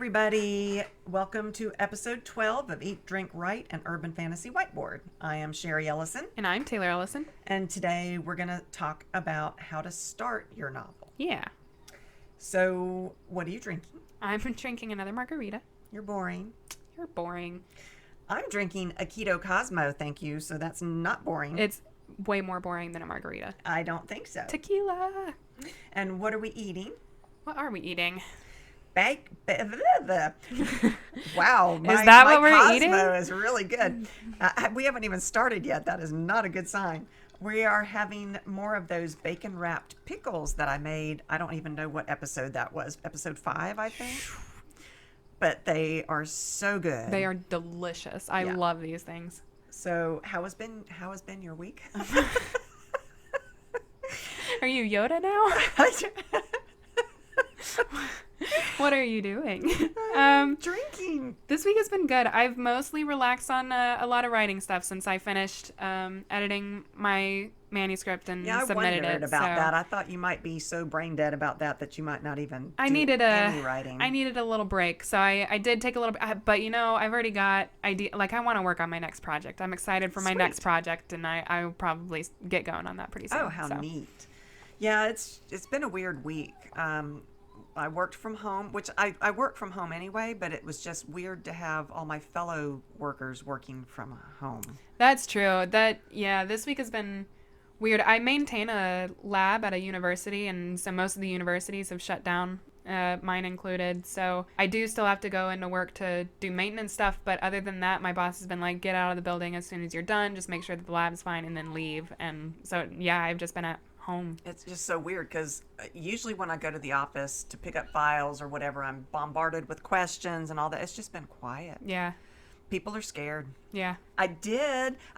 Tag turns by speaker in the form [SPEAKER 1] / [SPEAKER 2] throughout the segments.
[SPEAKER 1] everybody. Welcome to episode 12 of Eat, Drink, Write, an Urban Fantasy Whiteboard. I am Sherry Ellison.
[SPEAKER 2] And I'm Taylor Ellison.
[SPEAKER 1] And today we're going to talk about how to start your novel.
[SPEAKER 2] Yeah.
[SPEAKER 1] So, what are you drinking?
[SPEAKER 2] I'm drinking another margarita.
[SPEAKER 1] You're boring.
[SPEAKER 2] You're boring.
[SPEAKER 1] I'm drinking a Keto Cosmo, thank you, so that's not boring.
[SPEAKER 2] It's way more boring than a margarita.
[SPEAKER 1] I don't think so.
[SPEAKER 2] Tequila.
[SPEAKER 1] And what are we eating?
[SPEAKER 2] What are we eating?
[SPEAKER 1] Wow,
[SPEAKER 2] Is that what we're
[SPEAKER 1] Cosmo
[SPEAKER 2] eating?
[SPEAKER 1] Is really good. We haven't even started yet. That is not a good sign. We are having more of those bacon wrapped pickles that I made. I don't even know what episode that was. Episode 5, I think. But they are so good.
[SPEAKER 2] They are delicious. I love these things.
[SPEAKER 1] So how has been your week?
[SPEAKER 2] Are you Yoda now? What are you doing?
[SPEAKER 1] Drinking.
[SPEAKER 2] This week has been good. I've mostly relaxed on a lot of writing stuff since I finished editing my manuscript and submitted it.
[SPEAKER 1] I wondered about that. I thought you might be so brain dead about that you might not even any writing.
[SPEAKER 2] I needed a little break, so I did take a little bit. But I've already got idea. Like I want to work on my next project. I'm excited for my next project, and I will probably get going on that pretty soon.
[SPEAKER 1] Oh, how neat! Yeah, it's been a weird week. I worked from home, which I work from home anyway, but it was just weird to have all my fellow workers working from home.
[SPEAKER 2] That's true. This week has been weird. I maintain a lab at a university, and so most of the universities have shut down, mine included. So I do still have to go into work to do maintenance stuff, but other than that, my boss has been like, get out of the building as soon as you're done, just make sure that the lab's fine, and then leave. And so, I've just been at home.
[SPEAKER 1] It's just so weird because usually when I go to the office to pick up files or whatever, I'm bombarded with questions and all that. It's just been quiet.
[SPEAKER 2] Yeah.
[SPEAKER 1] People are scared.
[SPEAKER 2] Yeah.
[SPEAKER 1] I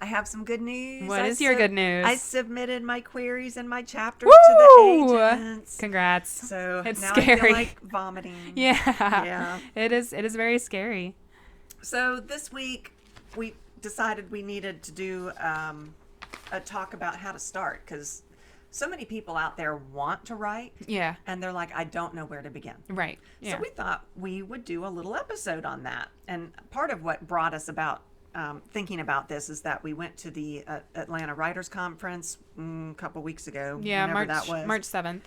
[SPEAKER 1] have some good news.
[SPEAKER 2] What is your good news?
[SPEAKER 1] I submitted my queries and my chapters to the agents.
[SPEAKER 2] Congrats.
[SPEAKER 1] So
[SPEAKER 2] it's
[SPEAKER 1] now
[SPEAKER 2] scary.
[SPEAKER 1] I feel like vomiting.
[SPEAKER 2] Yeah. It is very scary.
[SPEAKER 1] So this week we decided we needed to do a talk about how to start, because so many people out there want to write.
[SPEAKER 2] Yeah.
[SPEAKER 1] And they're like, I don't know where to begin.
[SPEAKER 2] Right. Yeah.
[SPEAKER 1] So we thought we would do a little episode on that. And part of what brought us about thinking about this is that we went to the Atlanta Writers Conference a couple weeks ago.
[SPEAKER 2] Yeah,
[SPEAKER 1] March
[SPEAKER 2] 7th.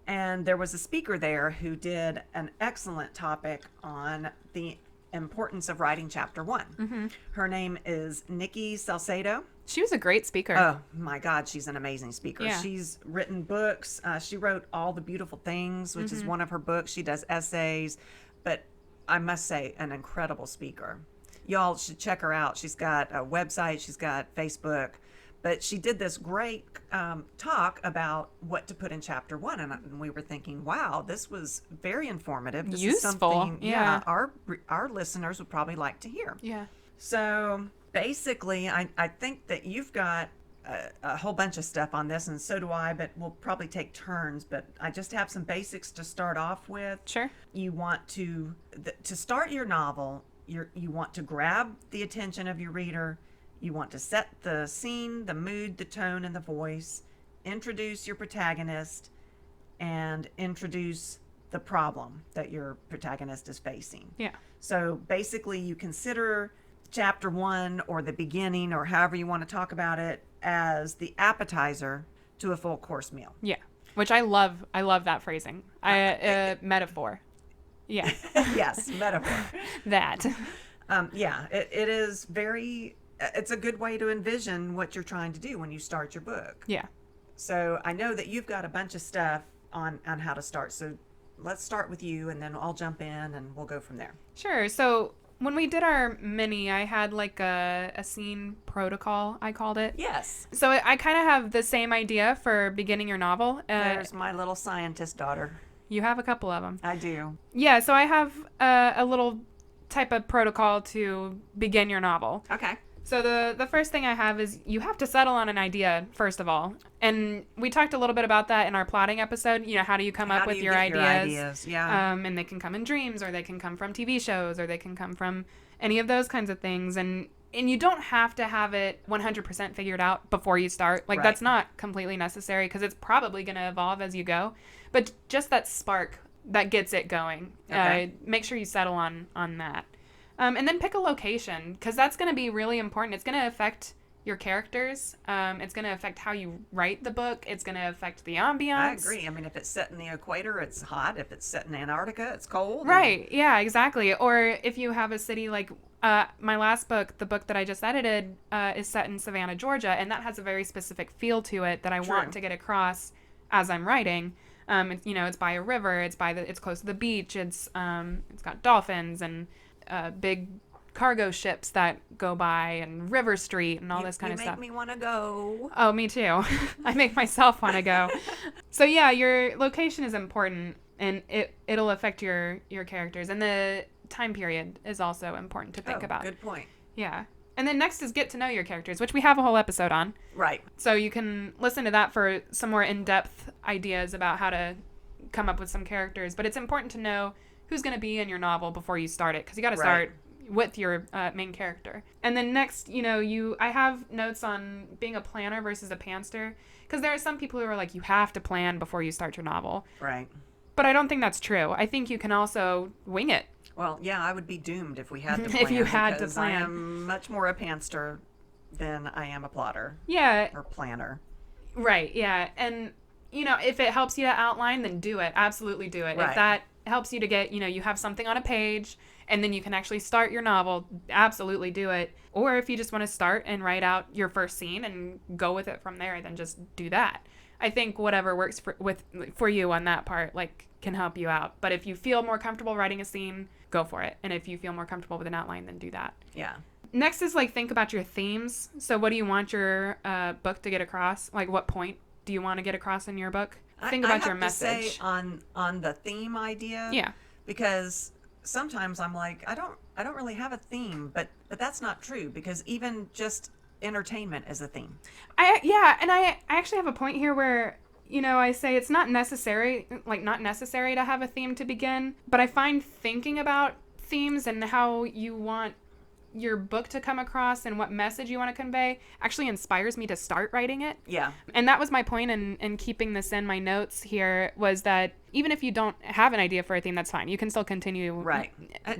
[SPEAKER 1] And there was a speaker there who did an excellent topic on the importance of writing chapter 1. Mm-hmm. Her name is Nikki Salcedo.
[SPEAKER 2] She was a great speaker.
[SPEAKER 1] Oh my God, she's an amazing speaker.
[SPEAKER 2] Yeah.
[SPEAKER 1] She's written books. She wrote All the Beautiful Things, which is one of her books. She does essays, but I must say, an incredible speaker. Y'all should check her out. She's got a website. She's got Facebook. But she did this great talk about what to put in chapter 1. And we were thinking, wow, this was very informative. This
[SPEAKER 2] Useful.
[SPEAKER 1] is something our listeners would probably like to hear.
[SPEAKER 2] Yeah.
[SPEAKER 1] So basically, I think that you've got a whole bunch of stuff on this, and so do I, but we'll probably take turns. But I just have some basics to start off with.
[SPEAKER 2] Sure.
[SPEAKER 1] You want to start your novel, you want to grab the attention of your reader. You want to set the scene, the mood, the tone, and the voice, introduce your protagonist, and introduce the problem that your protagonist is facing.
[SPEAKER 2] Yeah.
[SPEAKER 1] So basically, you consider chapter 1 or the beginning, or however you want to talk about it, as the appetizer to a full course meal.
[SPEAKER 2] Yeah. Which I love that phrasing. Metaphor. Yeah.
[SPEAKER 1] Yes, metaphor.
[SPEAKER 2] That.
[SPEAKER 1] It is very... It's a good way to envision what you're trying to do when you start your book.
[SPEAKER 2] Yeah.
[SPEAKER 1] So I know that you've got a bunch of stuff on how to start. So let's start with you, and then I'll jump in and we'll go from there.
[SPEAKER 2] Sure. So when we did our mini, I had like a scene protocol, I called it.
[SPEAKER 1] Yes.
[SPEAKER 2] So I kind of have the same idea for beginning your novel.
[SPEAKER 1] There's my little scientist daughter.
[SPEAKER 2] You have a couple of them.
[SPEAKER 1] I do.
[SPEAKER 2] Yeah. So I have a little type of protocol to begin your novel.
[SPEAKER 1] Okay.
[SPEAKER 2] So the first thing I have is you have to settle on an idea, first of all. And we talked a little bit about that in our plotting episode. How do you come up with your ideas?
[SPEAKER 1] Yeah.
[SPEAKER 2] And they can come in dreams, or they can come from TV shows, or they can come from any of those kinds of things. And you don't have to have it 100% figured out before you start. Like, that's not completely necessary, because it's probably going to evolve as you go. But just that spark that gets it going.
[SPEAKER 1] Okay.
[SPEAKER 2] Make sure you settle on that. And then pick a location, because that's going to be really important. It's going to affect your characters. It's going to affect how you write the book. It's going to affect the ambiance.
[SPEAKER 1] I agree. I mean, if it's set in the equator, it's hot. If it's set in Antarctica, it's cold.
[SPEAKER 2] Right. Yeah, exactly. Or if you have a city like my last book, the book that I just edited, is set in Savannah, Georgia, and that has a very specific feel to it that I want to get across as I'm writing. It's, it's by a river. It's close to the beach. It's got dolphins and big cargo ships that go by, and River Street and all this kind of stuff.
[SPEAKER 1] You make me want to go.
[SPEAKER 2] Oh, me too. I make myself want to go. So yeah, your location is important, and it'll affect your characters, and the time period is also important to think about.
[SPEAKER 1] Good point.
[SPEAKER 2] Yeah. And then next is get to know your characters, which we have a whole episode on.
[SPEAKER 1] Right.
[SPEAKER 2] So you can listen to that for some more in-depth ideas about how to come up with some characters. But it's important to know who's going to be in your novel before you start it, because you got to start with your main character. And then next, I have notes on being a planner versus a pantser, because there are some people who are like, you have to plan before you start your novel.
[SPEAKER 1] Right.
[SPEAKER 2] But I don't think that's true. I think you can also wing it.
[SPEAKER 1] Well, yeah, I would be doomed if we had to plan.
[SPEAKER 2] If you had to
[SPEAKER 1] because
[SPEAKER 2] plan.
[SPEAKER 1] I am much more a pantser than I am a plotter.
[SPEAKER 2] Yeah.
[SPEAKER 1] Or planner.
[SPEAKER 2] Right, yeah. And, if it helps you to outline, then do it. Absolutely do it.
[SPEAKER 1] Right.
[SPEAKER 2] If that helps you to get, you have something on a page and then you can actually start your novel, absolutely do it. Or if you just want to start and write out your first scene and go with it from there, then just do that. I think whatever works for you on that part, can help you out. But if you feel more comfortable writing a scene, go for it. And if you feel more comfortable with an outline, then do that.
[SPEAKER 1] Yeah.
[SPEAKER 2] Next is think about your themes. So what do you want your book to get across? What point do you want to get across in your book? Think about your message.
[SPEAKER 1] I have to say on the theme idea.
[SPEAKER 2] Yeah.
[SPEAKER 1] Because sometimes I'm like, I don't really have a theme, but that's not true, because even just entertainment is a theme.
[SPEAKER 2] I actually have a point here where I say it's not necessary to have a theme to begin, but I find thinking about themes and how you want your book to come across and what message you want to convey actually inspires me to start writing it.
[SPEAKER 1] Yeah.
[SPEAKER 2] And that was my point in keeping this in my notes here, was that even if you don't have an idea for a theme, that's fine. You can still continue.
[SPEAKER 1] Right.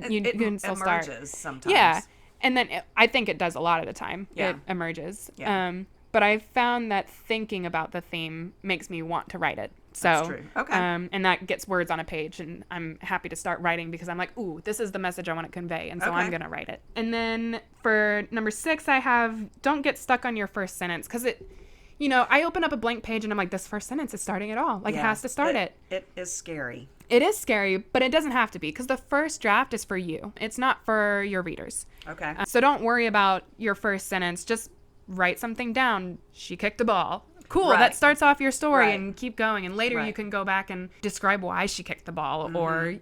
[SPEAKER 2] You can still start.
[SPEAKER 1] Emerges sometimes.
[SPEAKER 2] Yeah. And then I think it does a lot of the time.
[SPEAKER 1] Yeah.
[SPEAKER 2] It emerges.
[SPEAKER 1] Yeah.
[SPEAKER 2] But I found that thinking about the theme makes me want to write it. So,
[SPEAKER 1] that's true. Okay.
[SPEAKER 2] And that gets words on a page, and I'm happy to start writing because I'm like, ooh, this is the message I want to convey, and so I'm going to write it. And then for number 6, I have don't get stuck on your first sentence, because I open up a blank page and I'm like, this first sentence is starting it all. It has to start it.
[SPEAKER 1] It is scary.
[SPEAKER 2] It is scary, but it doesn't have to be, because the first draft is for you. It's not for your readers.
[SPEAKER 1] Okay.
[SPEAKER 2] So don't worry about your first sentence. Just write something down. She kicked a ball. Cool.
[SPEAKER 1] Right.
[SPEAKER 2] That starts off your story,
[SPEAKER 1] Right.
[SPEAKER 2] and keep going. And later
[SPEAKER 1] Right.
[SPEAKER 2] you can go back and describe why she kicked the ball, or,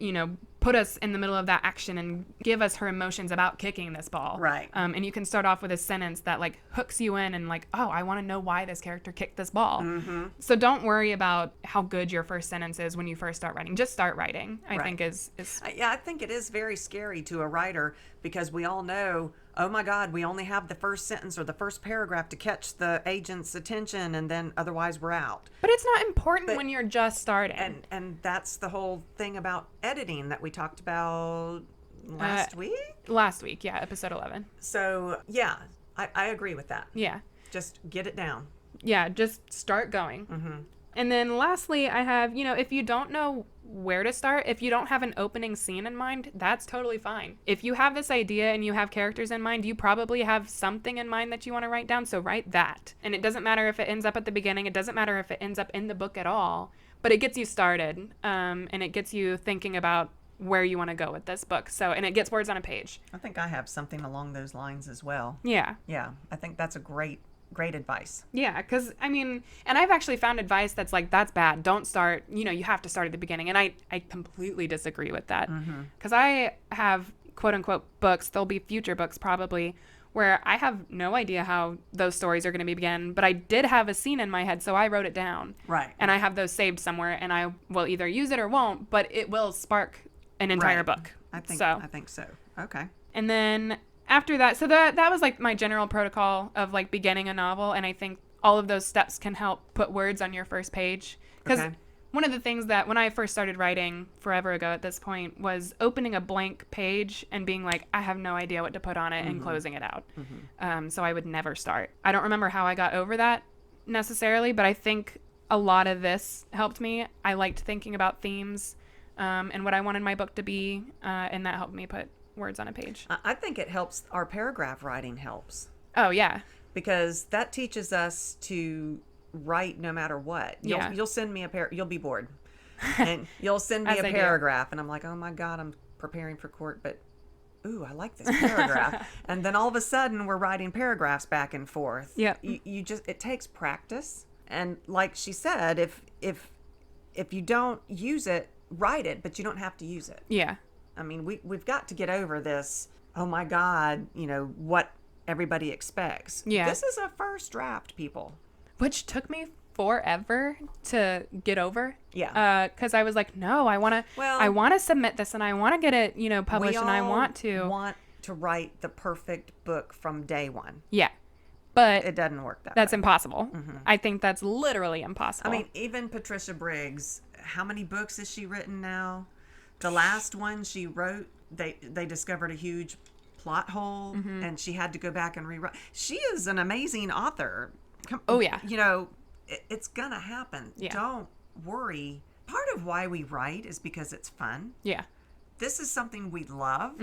[SPEAKER 2] put us in the middle of that action and give us her emotions about kicking this ball.
[SPEAKER 1] Right.
[SPEAKER 2] And you can start off with a sentence that hooks you in and oh, I want to know why this character kicked this ball.
[SPEAKER 1] Mm-hmm.
[SPEAKER 2] So don't worry about how good your first sentence is when you first start writing. Just start writing, I think is.
[SPEAKER 1] Yeah, I think it is very scary to a writer, because we all know, oh my God, we only have the first sentence or the first paragraph to catch the agent's attention, and then otherwise we're out.
[SPEAKER 2] But it's not important when you're just starting.
[SPEAKER 1] And that's the whole thing about editing that we talked about last week?
[SPEAKER 2] Last week, yeah, episode 11.
[SPEAKER 1] So, yeah, I agree with that.
[SPEAKER 2] Yeah.
[SPEAKER 1] Just get it down.
[SPEAKER 2] Yeah, just start going.
[SPEAKER 1] Mm-hmm.
[SPEAKER 2] And then lastly, I have, if you don't know where to start, if you don't have an opening scene in mind, that's totally fine. If you have this idea and you have characters in mind, you probably have something in mind that you want to write down, so write that. And it doesn't matter if it ends up at the beginning, it doesn't matter if it ends up in the book at all, but it gets you started, and it gets you thinking about where you want to go with this book. So, and it gets words on a page.
[SPEAKER 1] I think I have something along those lines as well.
[SPEAKER 2] Yeah.
[SPEAKER 1] Yeah, I think that's a great advice.
[SPEAKER 2] Yeah, because, and I've actually found advice that's that's bad. Don't start, you have to start at the beginning. And I completely disagree with that. Because I have, quote unquote, books, there'll be future books probably, where I have no idea how those stories are going to begin, but I did have a scene in my head, so I wrote it down.
[SPEAKER 1] Right.
[SPEAKER 2] And I have those saved somewhere, and I will either use it or won't, but it will spark an entire book.
[SPEAKER 1] I think so. Okay.
[SPEAKER 2] And then after that, so that was my general protocol of beginning a novel, and I think all of those steps can help put words on your first page, because one of the things that when I first started writing forever ago at this point was opening a blank page and being like, I have no idea what to put on it and closing it out. So I would never start. I don't remember how I got over that necessarily, but I think a lot of this helped me. I liked thinking about themes and what I wanted my book to be, and that helped me put words on a page.
[SPEAKER 1] I think it helps. Our paragraph writing helps.
[SPEAKER 2] Oh, yeah.
[SPEAKER 1] Because that teaches us to write no matter what. You'll send me you'll be bored. And you'll send me a paragraph and I'm like, oh my God, I'm preparing for court, but ooh, I like this paragraph. And then all of a sudden we're writing paragraphs back and forth.
[SPEAKER 2] Yeah.
[SPEAKER 1] You just, it takes practice. And like she said, if you don't use it, write it, but you don't have to use it.
[SPEAKER 2] Yeah.
[SPEAKER 1] I mean, we've got to get over this, oh my God, what everybody expects.
[SPEAKER 2] Yeah.
[SPEAKER 1] This is a first draft, people.
[SPEAKER 2] Which took me forever to get over.
[SPEAKER 1] Yeah.
[SPEAKER 2] Because I was like, no, I want to submit this and I want to get it, published and I want
[SPEAKER 1] to write the perfect book from day one.
[SPEAKER 2] Yeah. But
[SPEAKER 1] it doesn't work
[SPEAKER 2] that's
[SPEAKER 1] way.
[SPEAKER 2] Impossible. I think that's literally impossible.
[SPEAKER 1] I mean, even Patricia Briggs, how many books has she written now? The last one she wrote, they discovered a huge plot hole and she had to go back and rewrite. She is an amazing author.
[SPEAKER 2] Oh, yeah.
[SPEAKER 1] It's gonna happen.
[SPEAKER 2] Yeah.
[SPEAKER 1] Don't worry. Part of why we write is because it's fun.
[SPEAKER 2] Yeah.
[SPEAKER 1] This is something we love.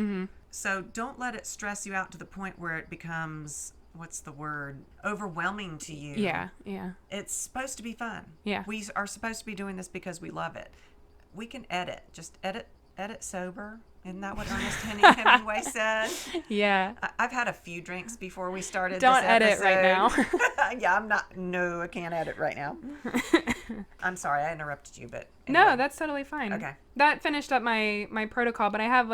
[SPEAKER 1] So don't let it stress you out to the point where it becomes, what's the word, overwhelming to you.
[SPEAKER 2] Yeah. Yeah.
[SPEAKER 1] It's supposed to be fun.
[SPEAKER 2] Yeah.
[SPEAKER 1] We are supposed to be doing this because we love it. We can edit. Just edit sober. Isn't that what Ernest Hemingway said?
[SPEAKER 2] Yeah.
[SPEAKER 1] I've had a few drinks before we started
[SPEAKER 2] Don't
[SPEAKER 1] this episode.
[SPEAKER 2] edit right now.
[SPEAKER 1] Yeah, I can't edit right now. I'm sorry, I interrupted you, but
[SPEAKER 2] anyway. No, that's totally fine.
[SPEAKER 1] Okay.
[SPEAKER 2] That finished up my protocol, but I have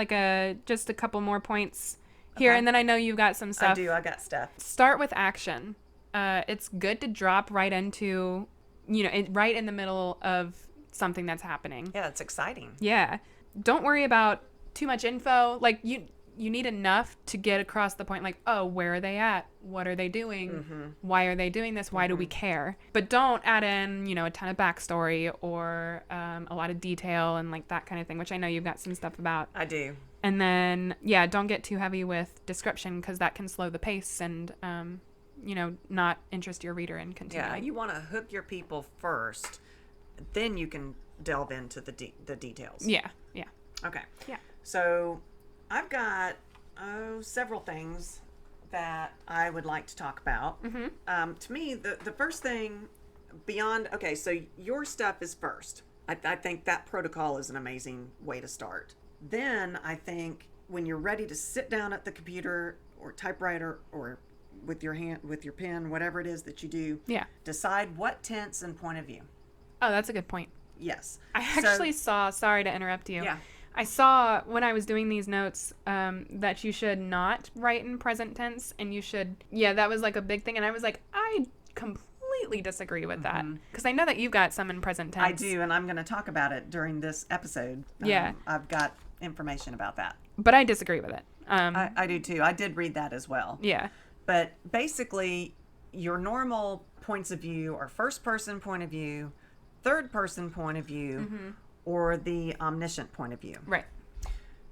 [SPEAKER 2] just a couple more points here, and then I know you've got some stuff.
[SPEAKER 1] I do, I got stuff.
[SPEAKER 2] Start with action. It's good to drop right into, right in the middle of something that's happening.
[SPEAKER 1] Yeah, it's exciting.
[SPEAKER 2] Yeah. Don't worry about too much info. Like you need enough to get across the point, like, oh, where are they at? What are they doing? Why are they doing this? Why do we care? But don't add in, a ton of backstory or a lot of detail and like that kind of thing, which I know you've got some stuff about.
[SPEAKER 1] I do.
[SPEAKER 2] And then, don't get too heavy with description because that can slow the pace and, not interest your reader in continuing.
[SPEAKER 1] Yeah, you want to hook your people first, then you can delve into the details.
[SPEAKER 2] Yeah, yeah.
[SPEAKER 1] Okay.
[SPEAKER 2] Yeah.
[SPEAKER 1] So I've got several things that I would like to talk about. To me, the first thing beyond, okay, so your stuff is first. I think that protocol is an amazing way to start. Then I think when you're ready to sit down at the computer or typewriter or with your pen, whatever it is that you do, decide what tense and point of view.
[SPEAKER 2] Oh, that's a good point.
[SPEAKER 1] Yes.
[SPEAKER 2] I actually saw, sorry to interrupt you.
[SPEAKER 1] Yeah.
[SPEAKER 2] I saw when I was doing these notes that you should not write in present tense and you should, that was like a big thing. And I was like, I completely disagree with that. Because I know that you've got some in present tense.
[SPEAKER 1] I do, and I'm going to talk about it during this episode. I've got information about that.
[SPEAKER 2] But I disagree with it.
[SPEAKER 1] I do too. I did read that as well.
[SPEAKER 2] Yeah.
[SPEAKER 1] But basically, your normal points of view are first person point of view, third person point of view, or the omniscient point of view.
[SPEAKER 2] Right.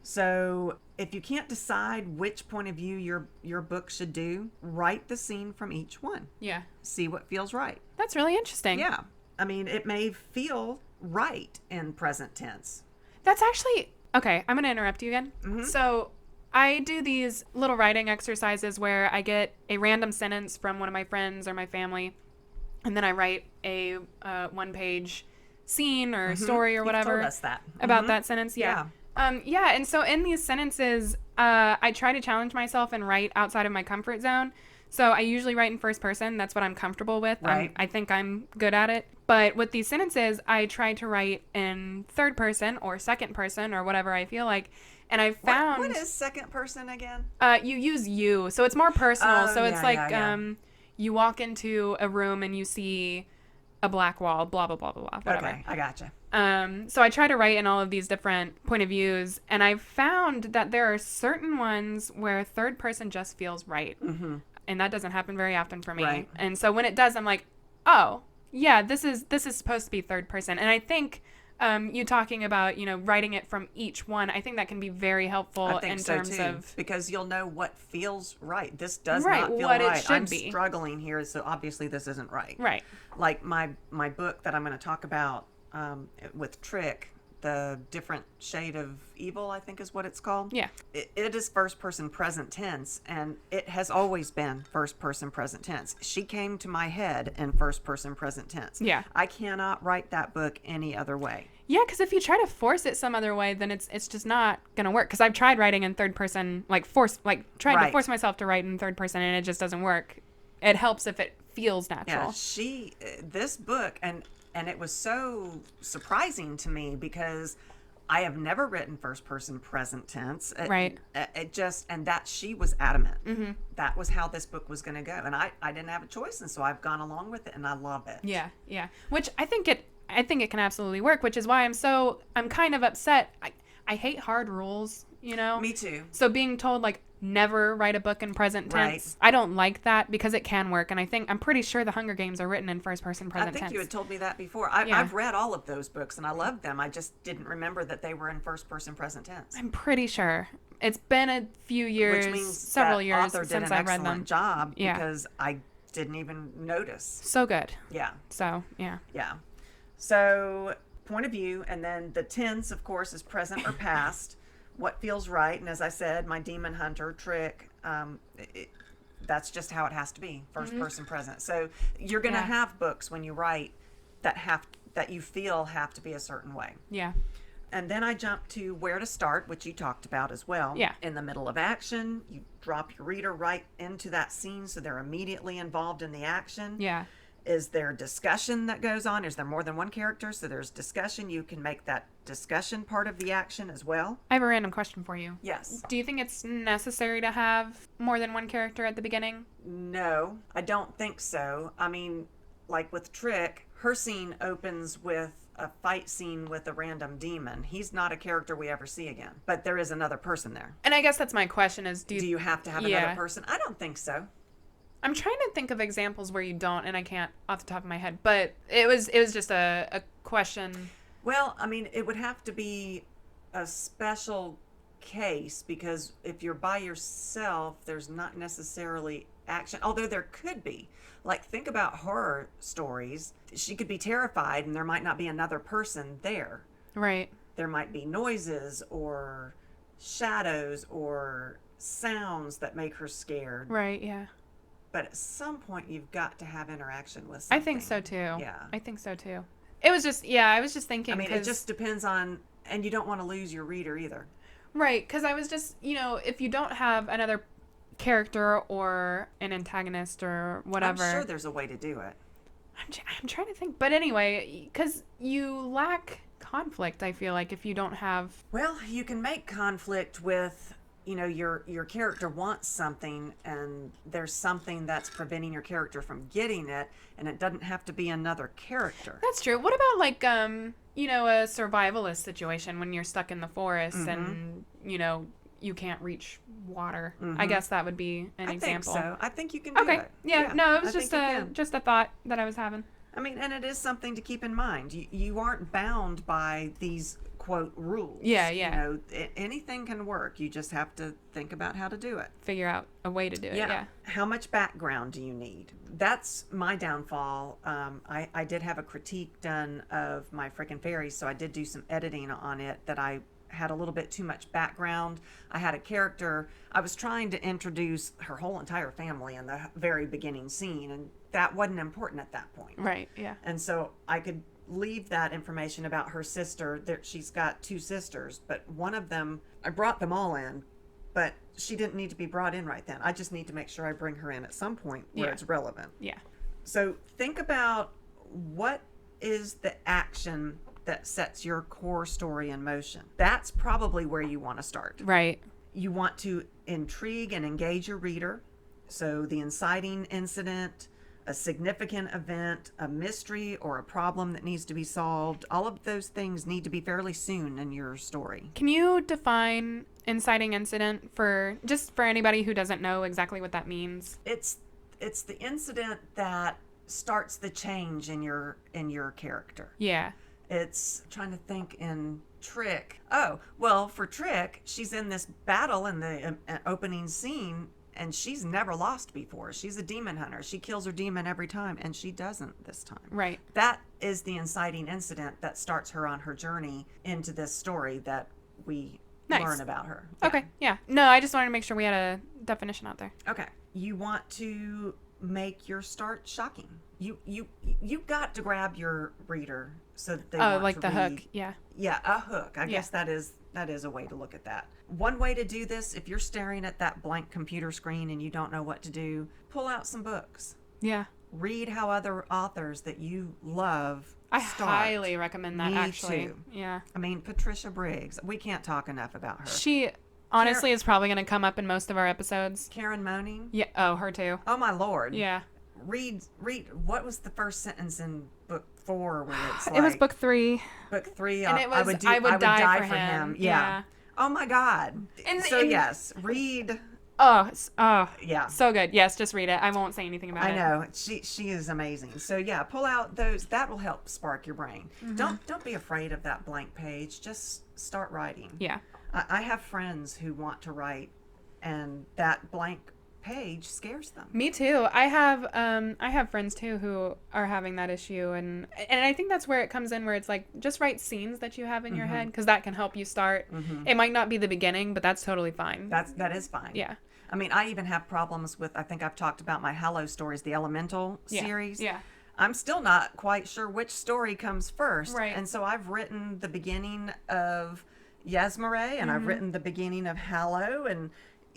[SPEAKER 1] So if you can't decide which point of view your book should do, write the scene from each one.
[SPEAKER 2] Yeah.
[SPEAKER 1] See what feels right.
[SPEAKER 2] That's really interesting.
[SPEAKER 1] Yeah. I mean, it may feel right in present tense.
[SPEAKER 2] That's actually, okay, I'm going to interrupt you again. So I do these little writing exercises where I get a random sentence from one of my friends or my family, and then I write a one-page scene or story or whatever.
[SPEAKER 1] You've told us that.
[SPEAKER 2] About that sentence. Yeah. And so in these sentences, I try to challenge myself and write outside of my comfort zone. So I usually write in first person. That's what I'm comfortable with.
[SPEAKER 1] Right.
[SPEAKER 2] I think I'm good at it. But with these sentences, I try to write in third person or second person or whatever I feel like. And I found...
[SPEAKER 1] What is second person again?
[SPEAKER 2] You use you. So it's more personal.
[SPEAKER 1] Oh,
[SPEAKER 2] so it's
[SPEAKER 1] yeah.
[SPEAKER 2] You walk into a room and you see a black wall, blah, blah, blah, blah, blah, whatever.
[SPEAKER 1] Okay, I gotcha.
[SPEAKER 2] So I try to write in all of these different point of views, and I've found that there are certain ones where third person just feels right. And that doesn't happen very often for me.
[SPEAKER 1] Right.
[SPEAKER 2] And so when it does, I'm like, oh, yeah, this is supposed to be third person, and I think you talking about writing it from each one, I think that can be very helpful
[SPEAKER 1] I think
[SPEAKER 2] in
[SPEAKER 1] so
[SPEAKER 2] terms
[SPEAKER 1] too,
[SPEAKER 2] of
[SPEAKER 1] because you'll know what feels right. This does
[SPEAKER 2] right
[SPEAKER 1] not feel
[SPEAKER 2] what it
[SPEAKER 1] right.
[SPEAKER 2] should
[SPEAKER 1] I'm
[SPEAKER 2] be.
[SPEAKER 1] struggling here, so obviously this isn't right.
[SPEAKER 2] Right.
[SPEAKER 1] Like my book that I'm going to talk about with Trick, the different shade of evil, I think is what it's called.
[SPEAKER 2] Yeah.
[SPEAKER 1] It is first person present tense, and it has always been first person present tense. She came to my head in first person present tense.
[SPEAKER 2] Yeah.
[SPEAKER 1] I cannot write that book any other way.
[SPEAKER 2] Yeah, because if you try to force it some other way, then it's just not gonna work. Because I've tried writing in third person, tried to
[SPEAKER 1] Right.
[SPEAKER 2] force myself to write in third person, and it just doesn't work. It helps if it feels natural.
[SPEAKER 1] Yeah, this book, and it was so surprising to me because I have never written first person present tense.
[SPEAKER 2] Right.
[SPEAKER 1] It just, and that she was adamant.
[SPEAKER 2] Mm-hmm.
[SPEAKER 1] That was how this book was going to go. And I didn't have a choice. And so I've gone along with it, and I love it.
[SPEAKER 2] Yeah, yeah. Which I think it can absolutely work, which is why I'm kind of upset. I hate hard rules,
[SPEAKER 1] Me too.
[SPEAKER 2] So being told like never write a book in present tense,
[SPEAKER 1] Right.
[SPEAKER 2] I don't like that because it can work. And I'm pretty sure the Hunger Games are written in first person present
[SPEAKER 1] I think
[SPEAKER 2] tense.
[SPEAKER 1] you had told me that before.
[SPEAKER 2] Yeah.
[SPEAKER 1] I've read all of those books, and I loved them. I just didn't remember that they were in first person present tense.
[SPEAKER 2] I'm pretty sure. It's been a few years,
[SPEAKER 1] Which means
[SPEAKER 2] several
[SPEAKER 1] that
[SPEAKER 2] years
[SPEAKER 1] author did
[SPEAKER 2] since
[SPEAKER 1] an
[SPEAKER 2] I've read
[SPEAKER 1] excellent
[SPEAKER 2] them.
[SPEAKER 1] job
[SPEAKER 2] Yeah.
[SPEAKER 1] because I didn't even notice.
[SPEAKER 2] So good.
[SPEAKER 1] Yeah.
[SPEAKER 2] So, yeah.
[SPEAKER 1] Yeah. So, point of view, and then the tense, of course, is present or past. What feels right, and as I said, my demon hunter Trick, that's just how it has to be, first person present. So you're going to
[SPEAKER 2] Yeah.
[SPEAKER 1] have books when you write that you feel have to be a certain way.
[SPEAKER 2] Yeah.
[SPEAKER 1] And then I jump to where to start, which you talked about as well.
[SPEAKER 2] Yeah.
[SPEAKER 1] In the middle of action, you drop your reader right into that scene so they're immediately involved in the action.
[SPEAKER 2] Yeah.
[SPEAKER 1] Is there discussion that goes on? Is there more than one character? So there's discussion. You can make that discussion part of the action as well.
[SPEAKER 2] I have a random question for you.
[SPEAKER 1] Yes.
[SPEAKER 2] Do you think it's necessary to have more than one character at the beginning?
[SPEAKER 1] No, I don't think so. I mean, like with Trick, her scene opens with a fight scene with a random demon. He's not a character we ever see again, but there is another person there.
[SPEAKER 2] And I guess that's my question is,
[SPEAKER 1] Do you have to have
[SPEAKER 2] Yeah.
[SPEAKER 1] another person? I don't think so.
[SPEAKER 2] I'm trying to think of examples where you don't, and I can't off the top of my head, but it was just a question.
[SPEAKER 1] Well, I mean, it would have to be a special case because if you're by yourself, there's not necessarily action, although there could be. Like, think about horror stories. She could be terrified and there might not be another person there.
[SPEAKER 2] Right.
[SPEAKER 1] There might be noises or shadows or sounds that make her scared.
[SPEAKER 2] Right, yeah.
[SPEAKER 1] But at some point, you've got to have interaction with
[SPEAKER 2] I
[SPEAKER 1] something.
[SPEAKER 2] think so too.
[SPEAKER 1] Yeah.
[SPEAKER 2] I think so too. It was just, I was just thinking.
[SPEAKER 1] I mean, it just depends on, and you don't want to lose your reader either.
[SPEAKER 2] Right, because I was just, if you don't have another character or an antagonist or whatever.
[SPEAKER 1] I'm sure there's a way to do it.
[SPEAKER 2] I'm trying to think. But anyway, because you lack conflict, I feel like, if you don't have.
[SPEAKER 1] Well, you can make conflict with, your character wants something and there's something that's preventing your character from getting it, and it doesn't have to be another character.
[SPEAKER 2] That's true. What about like a survivalist situation when you're stuck in the forest and you can't reach water? I guess that would be an example.
[SPEAKER 1] I think so. I think you can do
[SPEAKER 2] Okay.
[SPEAKER 1] it.
[SPEAKER 2] Yeah. No, it was
[SPEAKER 1] I
[SPEAKER 2] just
[SPEAKER 1] think you can.
[SPEAKER 2] just a thought that I was having.
[SPEAKER 1] I mean, and it is something to keep in mind. You aren't bound by these quote rules.
[SPEAKER 2] Yeah.
[SPEAKER 1] Anything can work. You just have to think about how to do it.
[SPEAKER 2] Figure out a way to do it. Yeah.
[SPEAKER 1] How much background do you need? That's my downfall. I did have a critique done of my frickin' fairies, so I did do some editing on it that I had a little bit too much background. I had a character. I was trying to introduce her whole entire family in the very beginning scene, and that wasn't important at that point.
[SPEAKER 2] Right. Yeah.
[SPEAKER 1] And so I could leave that information about her sister. She's got two sisters, but one of them, I brought them all in, but she didn't need to be brought in right then. I just need to make sure I bring her in at some point where it's relevant.
[SPEAKER 2] Yeah.
[SPEAKER 1] So think about what is the action that sets your core story in motion. That's probably where you want to start.
[SPEAKER 2] Right.
[SPEAKER 1] You want to intrigue and engage your reader. So the inciting incident, a significant event, a mystery or a problem that needs to be solved, all of those things need to be fairly soon in your story.
[SPEAKER 2] Can you define inciting incident for anybody who doesn't know exactly what that means?
[SPEAKER 1] It's the incident that starts the change in your character.
[SPEAKER 2] Yeah.
[SPEAKER 1] It's trying to think in Trick. Oh, well, for Trick, she's in this battle in the opening scene, and she's never lost before. She's a demon hunter. She kills her demon every time, and she doesn't this time.
[SPEAKER 2] Right.
[SPEAKER 1] That is the inciting incident that starts her on her journey into this story that we learn about her. Yeah.
[SPEAKER 2] Okay. Yeah. No, I just wanted to make sure we had a definition out there.
[SPEAKER 1] Okay. You want to make your start shocking. You got to grab your reader so that they want
[SPEAKER 2] like
[SPEAKER 1] to
[SPEAKER 2] the
[SPEAKER 1] read.
[SPEAKER 2] hook. Yeah.
[SPEAKER 1] Yeah, a hook. I guess that is a way to look at that. One way to do this, if you're staring at that blank computer screen and you don't know what to do, pull out some books.
[SPEAKER 2] Yeah.
[SPEAKER 1] Read how other authors that you love
[SPEAKER 2] I
[SPEAKER 1] start.
[SPEAKER 2] highly recommend that,
[SPEAKER 1] Me
[SPEAKER 2] actually.
[SPEAKER 1] too.
[SPEAKER 2] Yeah.
[SPEAKER 1] I mean, Patricia Briggs. We can't talk enough about her.
[SPEAKER 2] She honestly is probably going to come up in most of our episodes.
[SPEAKER 1] Karen Moaning.
[SPEAKER 2] Yeah. Oh, her too.
[SPEAKER 1] Oh my Lord.
[SPEAKER 2] Yeah.
[SPEAKER 1] Read. What was the first sentence in book 4 where it's like,
[SPEAKER 2] It was book 3.
[SPEAKER 1] book 3.
[SPEAKER 2] And it was,
[SPEAKER 1] I would die for
[SPEAKER 2] him.
[SPEAKER 1] him. Yeah. Oh my God.
[SPEAKER 2] And
[SPEAKER 1] yes, read.
[SPEAKER 2] Yeah. So good. Yes, just read it. I won't say anything about it.
[SPEAKER 1] I know. She is amazing. So yeah, pull out those. That will help spark your brain.
[SPEAKER 2] Mm-hmm.
[SPEAKER 1] Don't be afraid of that blank page. Just start writing.
[SPEAKER 2] Yeah.
[SPEAKER 1] I have friends who want to write, and that blank page scares them.
[SPEAKER 2] Me too. I have friends too who are having that issue, and I think that's where it comes in, where it's like, just write scenes that you have in your head, because that can help you start. It might not be the beginning, but that's totally fine.
[SPEAKER 1] That is fine.
[SPEAKER 2] Yeah.
[SPEAKER 1] I mean, I even have problems with, I think I've talked about my Hallow stories, the Elemental series.
[SPEAKER 2] Yeah.
[SPEAKER 1] I'm still not quite sure which story comes first.
[SPEAKER 2] Right.
[SPEAKER 1] And so I've written the beginning of Yasmare, and I've written the beginning of Hallow, and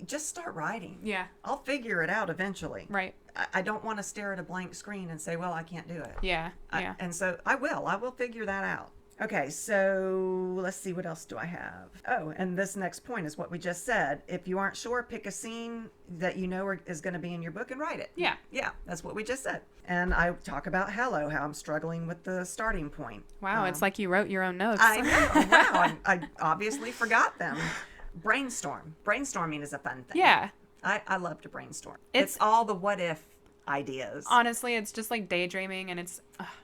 [SPEAKER 1] just start writing.
[SPEAKER 2] Yeah.
[SPEAKER 1] I'll figure it out eventually.
[SPEAKER 2] Right.
[SPEAKER 1] I don't want to stare at a blank screen and say, well, I can't do it.
[SPEAKER 2] Yeah. Yeah.
[SPEAKER 1] And so I will figure that out. Okay, so let's see, what else do I have? Oh, and this next point is what we just said. If you aren't sure, pick a scene that you know is going to be in your book and write it.
[SPEAKER 2] Yeah.
[SPEAKER 1] Yeah, that's what we just said. And I talk about Hallow, how I'm struggling with the starting point.
[SPEAKER 2] Wow, it's like you wrote your own notes.
[SPEAKER 1] I know. Wow, I obviously forgot them. Brainstorm. Brainstorming is a fun thing.
[SPEAKER 2] Yeah.
[SPEAKER 1] I love to brainstorm. It's all the what if ideas.
[SPEAKER 2] Honestly, it's just like daydreaming, and it's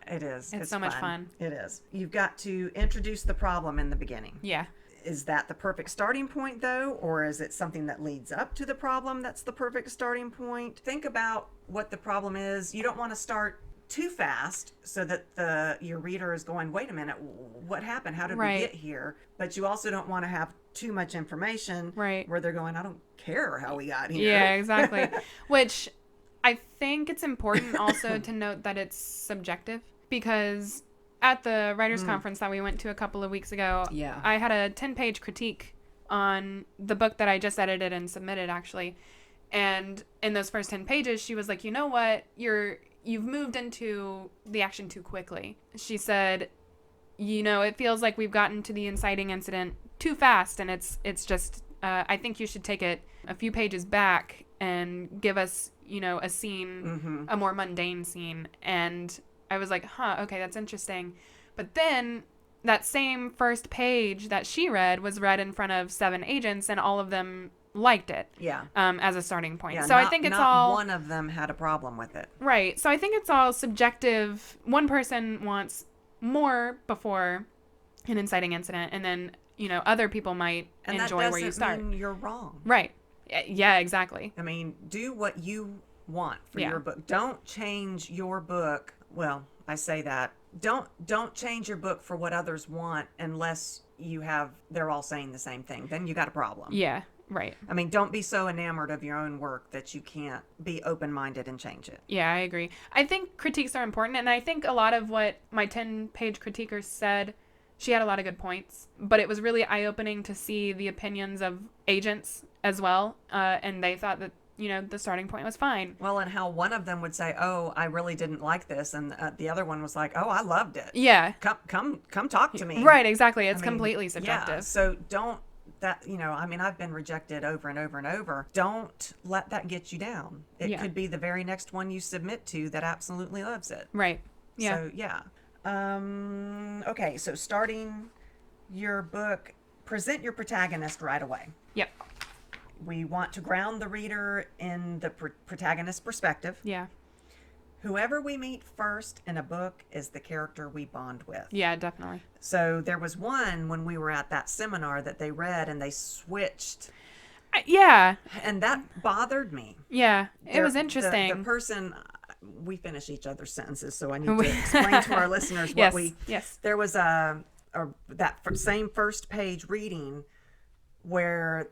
[SPEAKER 1] It is.
[SPEAKER 2] It's so much fun.
[SPEAKER 1] It is. You've got to introduce the problem in the beginning.
[SPEAKER 2] yeah.
[SPEAKER 1] Is that the perfect starting point, though? Or is it something that leads up to the problem that's the perfect starting point? Think about what the problem is. You don't want to start too fast so that your reader is going, wait a minute, what happened? How did we get here? But you also don't want to have too much information where they're going, I don't care how we got here.
[SPEAKER 2] Yeah, exactly. Which I think it's important also to note that it's subjective, because at the writers conference that we went to a couple of weeks ago, I had a 10-page critique on the book that I just edited and submitted, actually. And in those first 10 pages, she was like, you know what? You've moved into the action too quickly. She said, it feels like we've gotten to the inciting incident too fast, and it's just, I think you should take it a few pages back and give us, a scene, a more mundane scene. And I was like, okay, that's interesting. But then that same first page that she read was read in front of 7 agents, and all of them liked it.
[SPEAKER 1] Yeah.
[SPEAKER 2] As a starting point.
[SPEAKER 1] Yeah,
[SPEAKER 2] so I think it's all
[SPEAKER 1] one of them had a problem with it.
[SPEAKER 2] Right. So I think it's all subjective. One person wants more before an inciting incident, and then, other people might enjoy where you start.
[SPEAKER 1] And that doesn't mean you're wrong.
[SPEAKER 2] Right. Yeah, exactly.
[SPEAKER 1] I mean, do what you want for your book. Don't change your book. Well, I say that. Don't change your book for what others want unless they're all saying the same thing. Then you got a problem.
[SPEAKER 2] Yeah. Right.
[SPEAKER 1] I mean, don't be so enamored of your own work that you can't be open-minded and change it.
[SPEAKER 2] Yeah, I agree. I think critiques are important, and I think a lot of what my 10-page critiquer said, she had a lot of good points, but it was really eye-opening to see the opinions of agents as well, and they thought that, the starting point was fine.
[SPEAKER 1] Well, and how one of them would say, oh, I really didn't like this, and the other one was like, oh, I loved it.
[SPEAKER 2] Yeah.
[SPEAKER 1] Come talk to me.
[SPEAKER 2] Right, exactly. It's completely subjective.
[SPEAKER 1] Yeah, so don't... I've been rejected over and over and over. Don't let that get you down. It could be the very next one you submit to that absolutely loves it.
[SPEAKER 2] Right. Yeah.
[SPEAKER 1] So, yeah. Okay, so starting your book, present your protagonist right away.
[SPEAKER 2] Yep.
[SPEAKER 1] We want to ground the reader in the protagonist's perspective.
[SPEAKER 2] Yeah.
[SPEAKER 1] whoever we meet first in a book is the character we bond with.
[SPEAKER 2] Yeah, definitely.
[SPEAKER 1] So there was one when we were at that seminar that they read and they switched,
[SPEAKER 2] Yeah.
[SPEAKER 1] and that bothered me.
[SPEAKER 2] Yeah. It was
[SPEAKER 1] The
[SPEAKER 2] interesting.
[SPEAKER 1] person, we finish each other's sentences, so I need to explain to our listeners
[SPEAKER 2] Yes.
[SPEAKER 1] what
[SPEAKER 2] Yes.
[SPEAKER 1] there was same first page reading where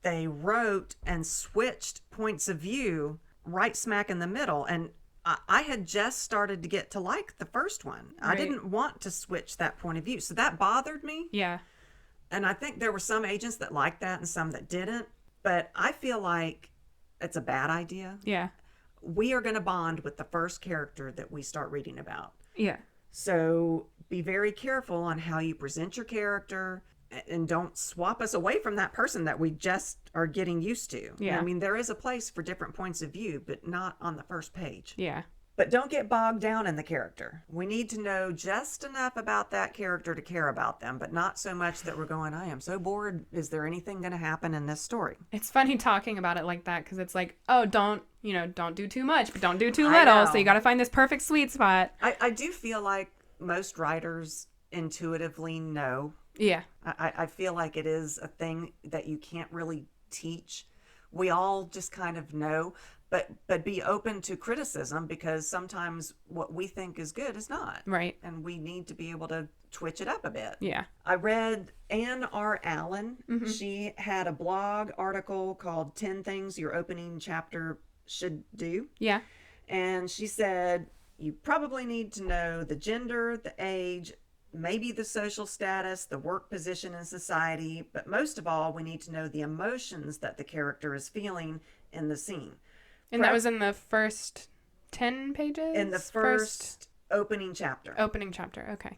[SPEAKER 1] they wrote and switched points of view right smack in the middle. And I had just started to get to like the first one. I
[SPEAKER 2] Right.
[SPEAKER 1] didn't want to switch that point of view. So that bothered me.
[SPEAKER 2] Yeah.
[SPEAKER 1] And I think there were some agents that liked that and some that didn't. But I feel like it's a bad idea.
[SPEAKER 2] Yeah.
[SPEAKER 1] We are going to bond with the first character that we start reading about.
[SPEAKER 2] Yeah.
[SPEAKER 1] So be very careful on how you present your character, and don't swap us away from that person that we just are getting used to.
[SPEAKER 2] Yeah.
[SPEAKER 1] I mean, there is a place for different points of view, but not on the first page.
[SPEAKER 2] Yeah.
[SPEAKER 1] But don't get bogged down in the character. We need to know just enough about that character to care about them, but not so much that we're going, I am so bored. Is there anything going to happen in this story?
[SPEAKER 2] It's funny talking about it like that because it's like, oh, don't do too much, but don't do too
[SPEAKER 1] I
[SPEAKER 2] little.
[SPEAKER 1] know.
[SPEAKER 2] So you got to find this perfect sweet spot.
[SPEAKER 1] I do feel like most writers intuitively know.
[SPEAKER 2] Yeah.
[SPEAKER 1] I feel like it is a thing that you can't really teach. We all just kind of know, but be open to criticism, because sometimes what we think is good is not.
[SPEAKER 2] Right.
[SPEAKER 1] And we need to be able to twitch it up a bit.
[SPEAKER 2] Yeah.
[SPEAKER 1] I read Ann R. Allen. She had a blog article called 10 Things Your Opening Chapter Should Do.
[SPEAKER 2] Yeah.
[SPEAKER 1] And she said, you probably need to know the gender, the age, maybe the social status, the work position in society, but most of all, we need to know the emotions that the character is feeling in the scene.
[SPEAKER 2] And that was in the first 10 pages?
[SPEAKER 1] In the first opening chapter.
[SPEAKER 2] Opening chapter. Okay.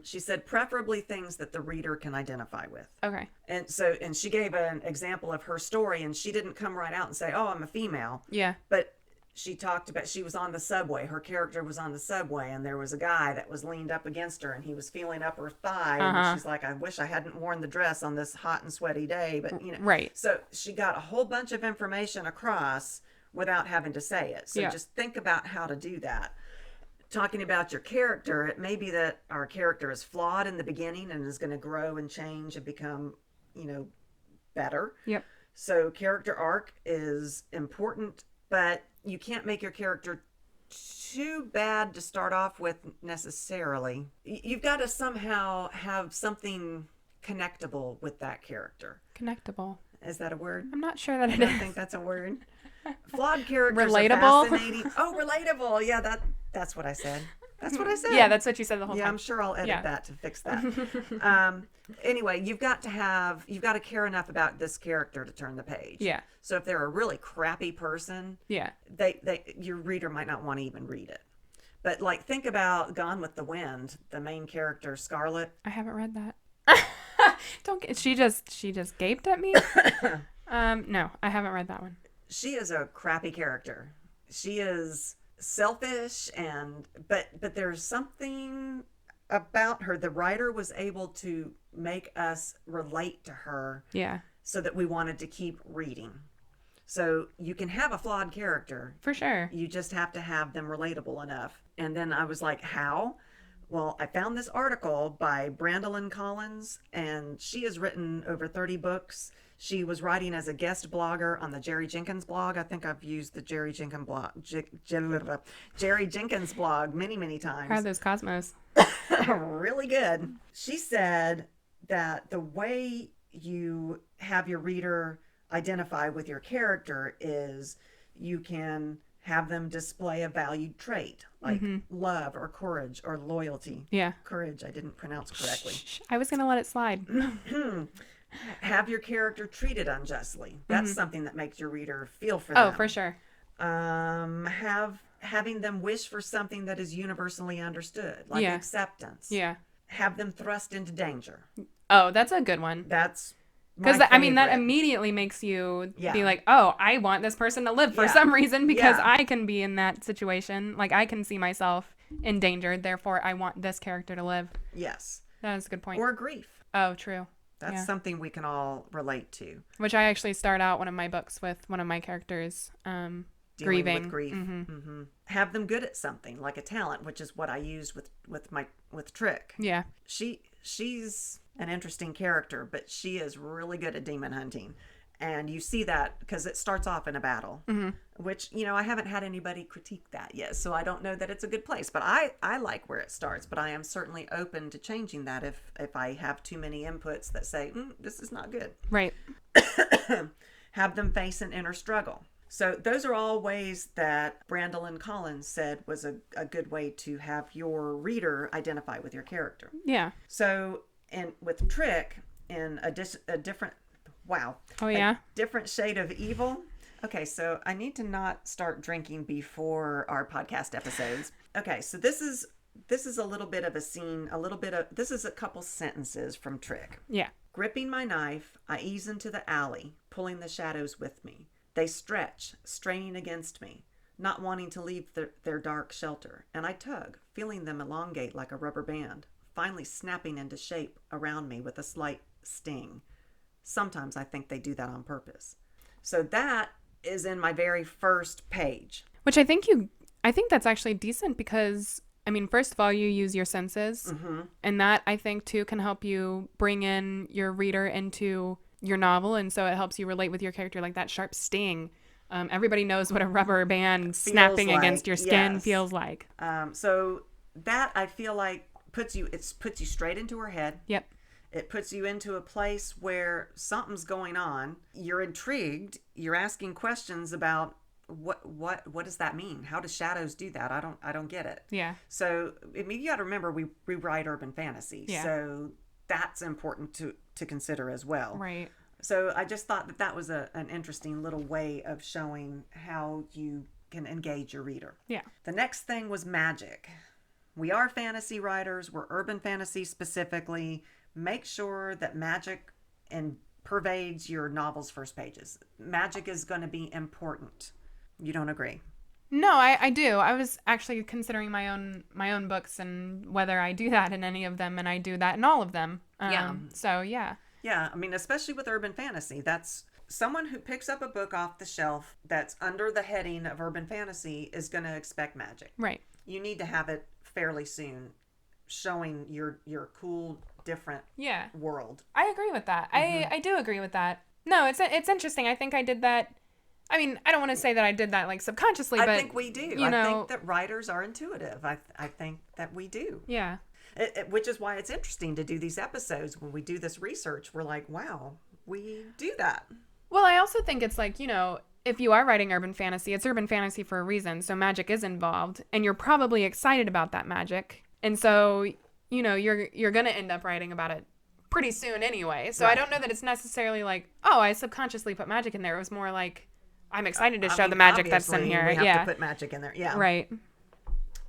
[SPEAKER 1] She said, preferably things that the reader can identify with.
[SPEAKER 2] Okay.
[SPEAKER 1] And she gave an example of her story, and she didn't come right out and say, oh, I'm a female.
[SPEAKER 2] Yeah.
[SPEAKER 1] But she talked about, she was on the subway. Her character was on the subway, and there was a guy that was leaned up against her, and he was feeling up her thigh. And she's like, I wish I hadn't worn the dress on this hot and sweaty day. But,
[SPEAKER 2] Right.
[SPEAKER 1] So she got a whole bunch of information across without having to say it. So just think about how to do that. Talking about your character, it may be that our character is flawed in the beginning and is going to grow and change and become, better.
[SPEAKER 2] Yep.
[SPEAKER 1] So character arc is important, but you can't make your character too bad to start off with necessarily. You've got to somehow have something connectable with that character.
[SPEAKER 2] Connectable.
[SPEAKER 1] Is that a word?
[SPEAKER 2] I'm not sure that
[SPEAKER 1] I
[SPEAKER 2] it
[SPEAKER 1] don't
[SPEAKER 2] is.
[SPEAKER 1] think that's a word. Flawed characters
[SPEAKER 2] Relatable?
[SPEAKER 1] are fascinating. Oh, relatable. Yeah, that's what I said. That's what I said.
[SPEAKER 2] Yeah, that's what you said the whole
[SPEAKER 1] Yeah,
[SPEAKER 2] time.
[SPEAKER 1] I'm sure I'll edit that to fix that. Anyway, you've got to care enough about this character to turn the page.
[SPEAKER 2] Yeah.
[SPEAKER 1] So if they're a really crappy person,
[SPEAKER 2] Yeah.
[SPEAKER 1] your reader might not want to even read it. But like, think about Gone with the Wind, the main character, Scarlett.
[SPEAKER 2] I haven't read that. She just gaped at me. No, I haven't read that one.
[SPEAKER 1] She is a crappy character. She is selfish, but there's something about her. The writer was able to make us relate to her.
[SPEAKER 2] Yeah.
[SPEAKER 1] So that we wanted to keep reading. So you can have a flawed character.
[SPEAKER 2] For sure.
[SPEAKER 1] You just have to have them relatable enough. And then I was like, how? Well, I found this article by Brandolyn Collins, and she has written over 30 books. She was writing as a guest blogger on the Jerry Jenkins blog. I think I've used the Jerry Jenkins blog many, many times.
[SPEAKER 2] How are those Cosmos?
[SPEAKER 1] Really good. She said that the way you have your reader identify with your character is you can have them display a valued trait like love or courage or loyalty.
[SPEAKER 2] Yeah.
[SPEAKER 1] Courage, I didn't pronounce correctly.
[SPEAKER 2] I was going to let it slide.
[SPEAKER 1] Have your character treated unjustly. That's something that makes your reader feel for them.
[SPEAKER 2] Oh, for sure.
[SPEAKER 1] Having them wish for something that is universally understood, like acceptance.
[SPEAKER 2] Yeah.
[SPEAKER 1] Have them thrust into danger.
[SPEAKER 2] Oh, that's a good one.
[SPEAKER 1] That's
[SPEAKER 2] because
[SPEAKER 1] that
[SPEAKER 2] immediately makes you
[SPEAKER 1] Yeah.
[SPEAKER 2] be like, oh, I want this person to live for some reason because
[SPEAKER 1] Yeah.
[SPEAKER 2] I can be in that situation. Like, I can see myself endangered. Therefore, I want this character to live.
[SPEAKER 1] Yes.
[SPEAKER 2] That is a good point.
[SPEAKER 1] Or grief.
[SPEAKER 2] Oh, true.
[SPEAKER 1] That's something we can all relate to.
[SPEAKER 2] Which I actually start out one of my books with one of my characters
[SPEAKER 1] dealing
[SPEAKER 2] Grieving.
[SPEAKER 1] with grief. Have them good at something, like a talent, which is what I used with Trick.
[SPEAKER 2] Yeah.
[SPEAKER 1] She's an interesting character, but she is really good at demon hunting. And you see that because it starts off in a battle, which, I haven't had anybody critique that yet. So I don't know that it's a good place, but I like where it starts, but I am certainly open to changing that if I have too many inputs that say, this is not good.
[SPEAKER 2] Right.
[SPEAKER 1] Have them face an inner struggle. So those are all ways that Brandolyn Collins said was a good way to have your reader identify with your character.
[SPEAKER 2] Yeah.
[SPEAKER 1] So, and with Trick, in a different, wow.
[SPEAKER 2] Oh, yeah?
[SPEAKER 1] Different shade of evil. Okay, so I need to not start drinking before our podcast episodes. Okay, so this is a little bit of a scene, this is a couple sentences from Trick.
[SPEAKER 2] Yeah.
[SPEAKER 1] Gripping my knife, I ease into the alley, pulling the shadows with me. They stretch, straining against me, not wanting to leave their dark shelter, and I tug, feeling them elongate like a rubber band, finally snapping into shape around me with a slight sting. Sometimes I think they do that on purpose. So that is in my very first page.
[SPEAKER 2] Which I think that's actually decent because, first of all, you use your senses. And that, I think, too, can help you bring in your reader into your novel. And so it helps you relate with your character, like that sharp sting. Everybody knows what a rubber band snapping against your skin feels like.
[SPEAKER 1] So that, I feel like, puts you straight into her head.
[SPEAKER 2] Yep.
[SPEAKER 1] It puts you into a place where something's going on. You're intrigued. You're asking questions about what does that mean? How do shadows do that? I don't get it.
[SPEAKER 2] Yeah.
[SPEAKER 1] So you got to remember we write urban fantasy.
[SPEAKER 2] Yeah.
[SPEAKER 1] So that's important to consider as well.
[SPEAKER 2] Right.
[SPEAKER 1] So I just thought that was an interesting little way of showing how you can engage your reader.
[SPEAKER 2] Yeah.
[SPEAKER 1] The next thing was magic. We are fantasy writers. We're urban fantasy specifically. Make sure that magic pervades your novel's first pages. Magic is going to be important. You don't agree?
[SPEAKER 2] No, I do. I was actually considering my own books and whether I do that in any of them, and I do that in all of them.
[SPEAKER 1] Yeah.
[SPEAKER 2] So, yeah.
[SPEAKER 1] Yeah, especially with urban fantasy, that's someone who picks up a book off the shelf that's under the heading of urban fantasy is going to expect magic.
[SPEAKER 2] Right.
[SPEAKER 1] You need to have it fairly soon, showing your cool, different world.
[SPEAKER 2] I agree with that. I do agree with that. No, it's interesting. I think I did that. I don't want to say that I did that like subconsciously, but
[SPEAKER 1] I think we do. I think that writers are intuitive. I think that we do.
[SPEAKER 2] Yeah.
[SPEAKER 1] Which is why it's interesting to do these episodes. When we do this research, we're like, wow, we do that.
[SPEAKER 2] Well, I also think it's like, if you are writing urban fantasy, it's urban fantasy for a reason. So magic is involved and you're probably excited about that magic. And so, you're going to end up writing about it pretty soon anyway. So right. I don't know that it's necessarily like, oh, I subconsciously put magic in there. It was more like, I'm excited to show the magic that's in here.
[SPEAKER 1] We have to put magic in there. Yeah.
[SPEAKER 2] Right.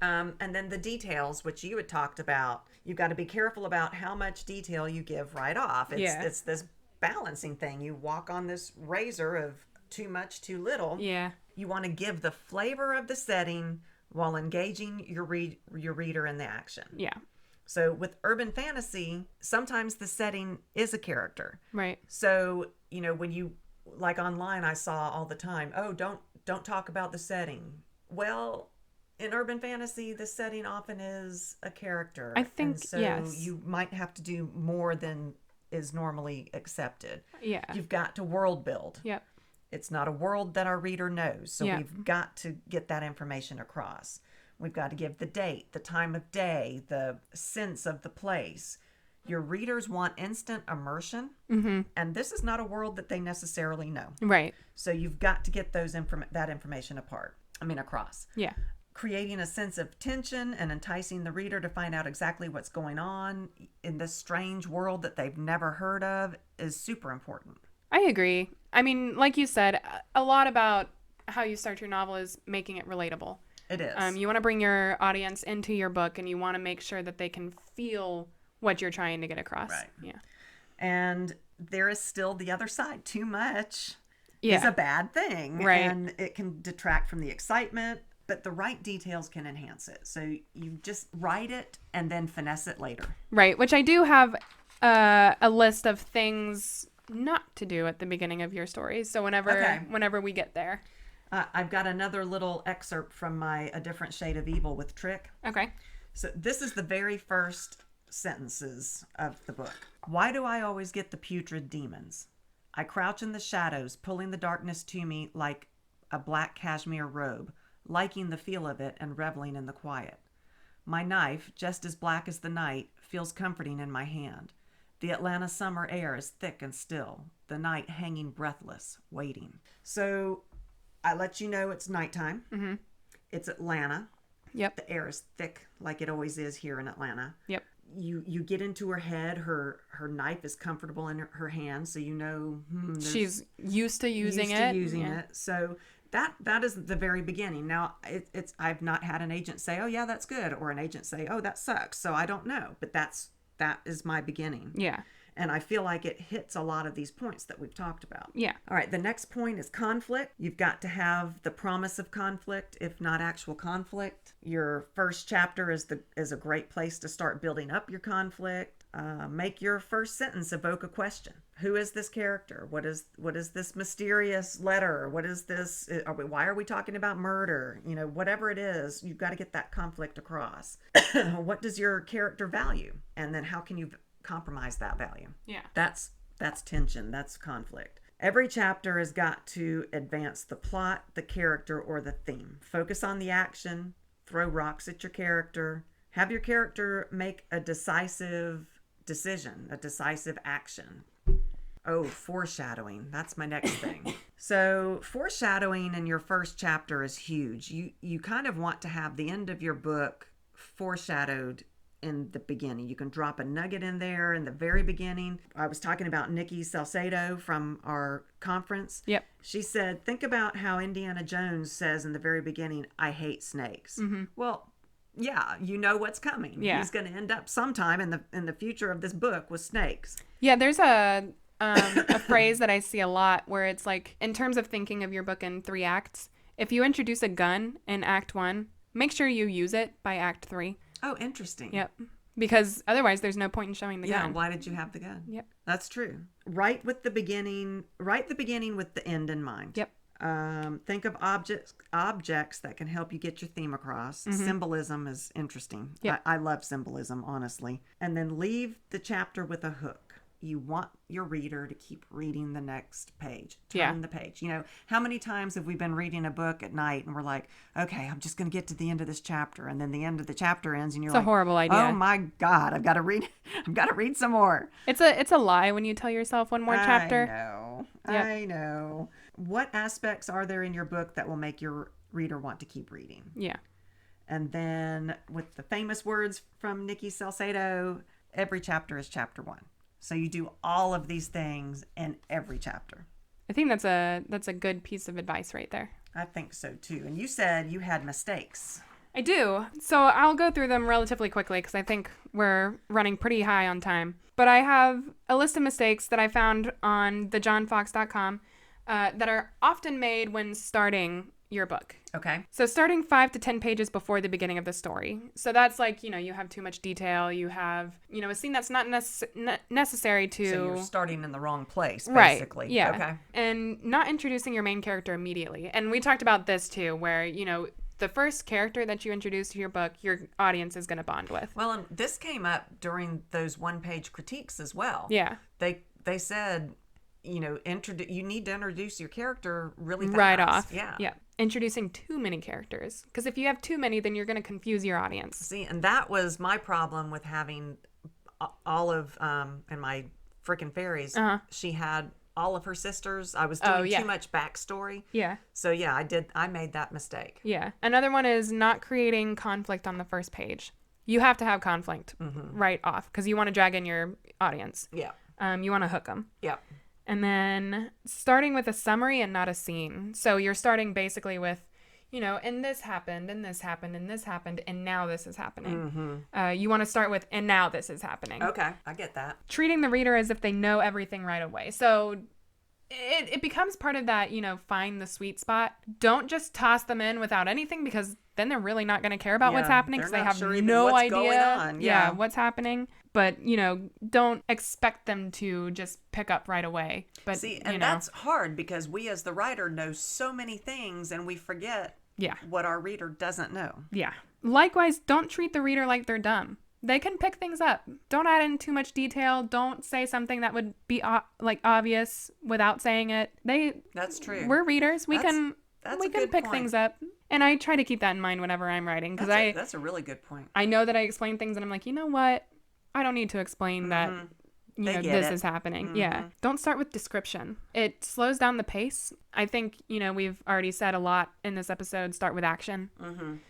[SPEAKER 1] And then the details, which you had talked about, you've got to be careful about how much detail you give right off. It's this balancing thing. You walk on this razor of too much, too little.
[SPEAKER 2] Yeah.
[SPEAKER 1] You want to give the flavor of the setting while engaging your reader in the action.
[SPEAKER 2] Yeah.
[SPEAKER 1] So with urban fantasy, sometimes the setting is a character.
[SPEAKER 2] Right.
[SPEAKER 1] So, when you, like online, I saw all the time, oh, don't talk about the setting. Well, in urban fantasy, the setting often is a character.
[SPEAKER 2] I think,
[SPEAKER 1] and so
[SPEAKER 2] yes.
[SPEAKER 1] you might have to do more than is normally accepted.
[SPEAKER 2] Yeah.
[SPEAKER 1] You've got to world build.
[SPEAKER 2] Yep.
[SPEAKER 1] It's not a world that our reader knows. So
[SPEAKER 2] yeah.
[SPEAKER 1] we've got to get that information across. We've got to give the date, the time of day, the sense of the place. Your readers want instant immersion.
[SPEAKER 2] Mm-hmm.
[SPEAKER 1] And this is not a world that they necessarily know.
[SPEAKER 2] Right.
[SPEAKER 1] So you've got to get that information across.
[SPEAKER 2] Yeah.
[SPEAKER 1] Creating a sense of tension and enticing the reader to find out exactly what's going on in this strange world that they've never heard of is super important.
[SPEAKER 2] I agree. Like you said, a lot about how you start your novel is making it relatable.
[SPEAKER 1] It is.
[SPEAKER 2] You want to bring your audience into your book and you want to make sure that they can feel what you're trying to get across.
[SPEAKER 1] Right.
[SPEAKER 2] Yeah.
[SPEAKER 1] And there is still the other side. Too much
[SPEAKER 2] yeah.
[SPEAKER 1] is a bad thing.
[SPEAKER 2] Right.
[SPEAKER 1] And it can detract from the excitement, but the right details can enhance it. So you just write it and then finesse it later.
[SPEAKER 2] Right. Which I do have a list of things not to do at the beginning of your stories. So whenever we get there.
[SPEAKER 1] I've got another little excerpt from my A Different Shade of Evil with Trick.
[SPEAKER 2] Okay.
[SPEAKER 1] So this is the very first sentences of the book. Why do I always get the putrid demons? I crouch in the shadows, pulling the darkness to me like a black cashmere robe, liking the feel of it and reveling in the quiet. My knife, just as black as the night, feels comforting in my hand. The Atlanta summer air is thick and still, the night hanging breathless, waiting. So I let you know it's nighttime.
[SPEAKER 2] Mm-hmm.
[SPEAKER 1] It's Atlanta.
[SPEAKER 2] Yep.
[SPEAKER 1] The air is thick, like it always is here in Atlanta.
[SPEAKER 2] Yep.
[SPEAKER 1] You get into her head. Her knife is comfortable in her hand, so you know
[SPEAKER 2] she's used to using it.
[SPEAKER 1] So that is the very beginning. Now it's I've not had an agent say, "Oh yeah, that's good," or an agent say, "Oh that sucks." So I don't know, but that is my beginning.
[SPEAKER 2] Yeah.
[SPEAKER 1] And I feel like it hits a lot of these points that we've talked about.
[SPEAKER 2] Yeah.
[SPEAKER 1] All right. The next point is conflict. You've got to have the promise of conflict, if not actual conflict. Your first chapter is a great place to start building up your conflict. Make your first sentence evoke a question. Who is this character? What is this mysterious letter? What is this? Why are we talking about murder? Whatever it is, you've got to get that conflict across. What does your character value? And then how can you compromise that value?
[SPEAKER 2] Yeah.
[SPEAKER 1] That's tension. That's conflict. Every chapter has got to advance the plot, the character, or the theme. Focus on the action. Throw rocks at your character. Have your character make a decisive decision, a decisive action. Oh, foreshadowing. That's my next thing. So foreshadowing in your first chapter is huge. You kind of want to have the end of your book foreshadowed in the beginning. You can drop a nugget in there in the very beginning. I was talking about Nikki Salcedo from our conference.
[SPEAKER 2] Yep.
[SPEAKER 1] She said, think about how Indiana Jones says in the very beginning, I hate snakes.
[SPEAKER 2] Mm-hmm.
[SPEAKER 1] Well, yeah, you know what's coming.
[SPEAKER 2] Yeah.
[SPEAKER 1] He's going to end up sometime in the future of this book with snakes.
[SPEAKER 2] Yeah, there's a phrase that I see a lot where it's like, in terms of thinking of your book in 3 acts, if you introduce a gun in Act 1, make sure you use it by Act 3.
[SPEAKER 1] Oh, interesting.
[SPEAKER 2] Yep. Because otherwise there's no point in showing the gun.
[SPEAKER 1] Yeah, why did you have the gun?
[SPEAKER 2] Yep.
[SPEAKER 1] That's true. Write the beginning with the end in mind.
[SPEAKER 2] Yep.
[SPEAKER 1] Think of objects that can help you get your theme across.
[SPEAKER 2] Mm-hmm.
[SPEAKER 1] Symbolism is interesting.
[SPEAKER 2] Yep.
[SPEAKER 1] I love symbolism, honestly. And then leave the chapter with a hook. You want your reader to keep reading the next page. Turn the page. How many times have we been reading a book at night and we're like, okay, I'm just going to get to the end of this chapter. And then the end of the chapter ends and you're
[SPEAKER 2] It's a horrible idea.
[SPEAKER 1] Oh my God, I've got to read some more.
[SPEAKER 2] It's a lie when you tell yourself one more chapter.
[SPEAKER 1] I know.
[SPEAKER 2] Yep.
[SPEAKER 1] I know. What aspects are there in your book that will make your reader want to keep reading?
[SPEAKER 2] Yeah.
[SPEAKER 1] And then with the famous words from Nikki Salcedo, every chapter is chapter 1. So you do all of these things in every chapter.
[SPEAKER 2] I think that's a good piece of advice right there.
[SPEAKER 1] I think so too. And you said you had mistakes.
[SPEAKER 2] I do. So I'll go through them relatively quickly because I think we're running pretty high on time. But I have a list of mistakes that I found on thejohnfox.com that are often made when starting your book.
[SPEAKER 1] Okay.
[SPEAKER 2] So starting 5 to 10 pages before the beginning of the story. So that's like, you have too much detail. You have, a scene that's not necessary to...
[SPEAKER 1] So you're starting in the wrong place,
[SPEAKER 2] right,
[SPEAKER 1] basically.
[SPEAKER 2] Yeah.
[SPEAKER 1] Okay.
[SPEAKER 2] And not introducing your main character immediately. And we talked about this too, where, the first character that you introduce to your book, your audience is going to bond with.
[SPEAKER 1] Well, and this came up during those one-page critiques as well.
[SPEAKER 2] Yeah.
[SPEAKER 1] They said... you need to introduce your character really fast.
[SPEAKER 2] Right off.
[SPEAKER 1] Yeah.
[SPEAKER 2] Introducing too many characters. Because if you have too many, then you're going to confuse your audience.
[SPEAKER 1] See, and that was my problem with having Olive and my frickin' fairies.
[SPEAKER 2] Uh-huh.
[SPEAKER 1] She had all of her sisters. I was doing too much backstory.
[SPEAKER 2] Yeah.
[SPEAKER 1] So, yeah, I made that mistake.
[SPEAKER 2] Yeah. Another one is not creating conflict on the first page. You have to have conflict right off because you want to drag in your audience.
[SPEAKER 1] Yeah.
[SPEAKER 2] You want to hook them.
[SPEAKER 1] Yeah.
[SPEAKER 2] And then starting with a summary and not a scene. So you're starting basically with, and this happened, and this happened, and this happened, and now this is happening.
[SPEAKER 1] Mm-hmm.
[SPEAKER 2] You want to start with, and now this is happening.
[SPEAKER 1] Okay, I get that.
[SPEAKER 2] Treating the reader as if they know everything right away. So it becomes part of that, find the sweet spot. Don't just toss them in without anything, because then they're really not going to care about what's happening, because they have
[SPEAKER 1] sure even
[SPEAKER 2] no
[SPEAKER 1] what's
[SPEAKER 2] idea
[SPEAKER 1] going on. Yeah.
[SPEAKER 2] what's happening. But, don't expect them to just pick up right away. But
[SPEAKER 1] see, and that's hard, because we as the writer know so many things, and we forget what our reader doesn't know.
[SPEAKER 2] Yeah. Likewise, don't treat the reader like they're dumb. They can pick things up. Don't add in too much detail. Don't say something that would be obvious without saying it.
[SPEAKER 1] That's true.
[SPEAKER 2] We're readers. We can pick
[SPEAKER 1] point.
[SPEAKER 2] things up. And I try to keep that in mind whenever I'm writing, because
[SPEAKER 1] that's a really good point.
[SPEAKER 2] I know that I explain things and I'm like, you know what? I don't need to explain that this is happening. Yeah. Don't start with description. It slows down the pace. I think, we've already said a lot in this episode. Start with action.